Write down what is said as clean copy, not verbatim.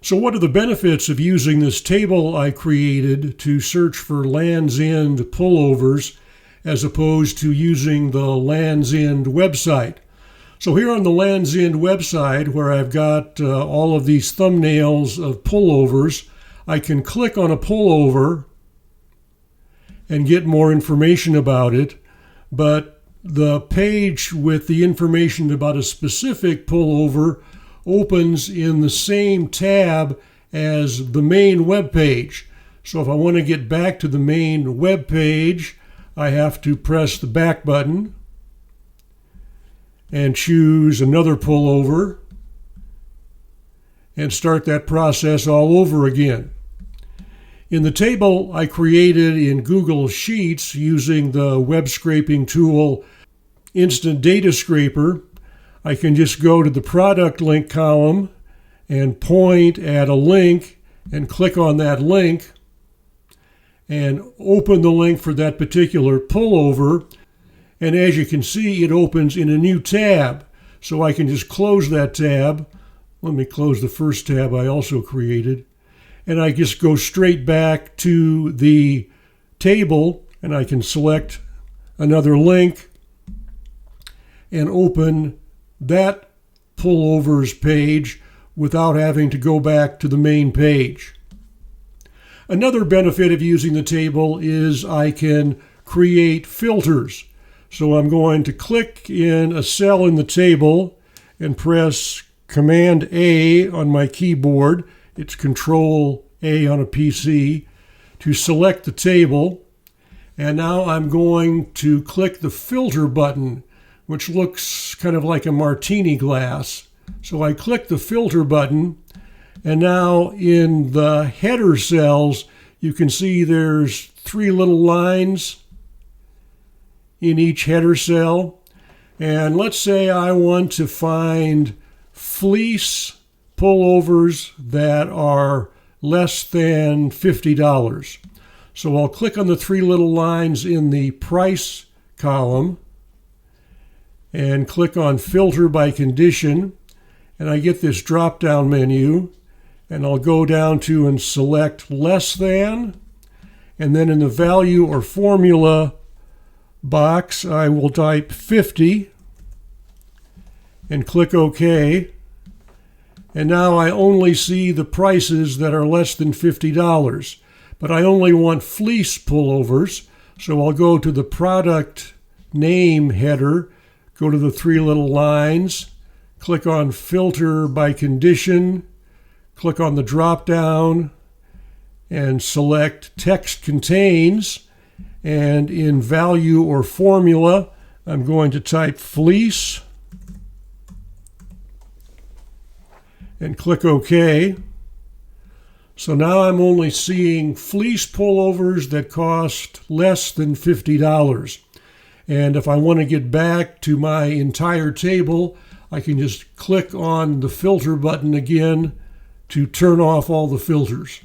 So what are the benefits of using this table I created to search for Land's End pullovers as opposed to using the Land's End website? So here on the Land's End website, where I've got all of these thumbnails of pullovers, I can click on a pullover and get more information about it, but the page with the information about a specific pullover opens in the same tab as the main web page. So if I want to get back to the main web page, I have to press the back button and choose another pullover and start that process all over again. In the table I created in Google Sheets using the web scraping tool Instant Data Scraper, I can just go to the product link column and point at a link and click on that link and open the link for that particular pullover. And as you can see, it opens in a new tab. So I can just close that tab. Let me close the first tab I also created. And I just go straight back to the table and I can select another link and open that pullovers page without having to go back to the main page. Another benefit of using the table is I can create filters. So I'm going to click in a cell in the table and press Command A on my keyboard. It's Control A on a PC to select the table. And now I'm going to click the filter button, which looks kind of like a martini glass. So I click the filter button, and now in the header cells, you can see there's 3 little lines in each header cell. And let's say I want to find fleece pullovers that are less than $50. So I'll click on the 3 little lines in the price column and click on filter by condition, and I get this drop down menu, and I'll go down to and select less than, and then in the value or formula box I will type 50 and click OK. And now I only see the prices that are less than $50, but I only want fleece pullovers, so I'll go to the product name header, go to the 3 little lines, click on filter by condition, click on the drop down and select text contains, and in value or formula I'm going to type fleece and click OK. So now I'm only seeing fleece pullovers that cost less than $50. And if I want to get back to my entire table, I can just click on the filter button again to turn off all the filters.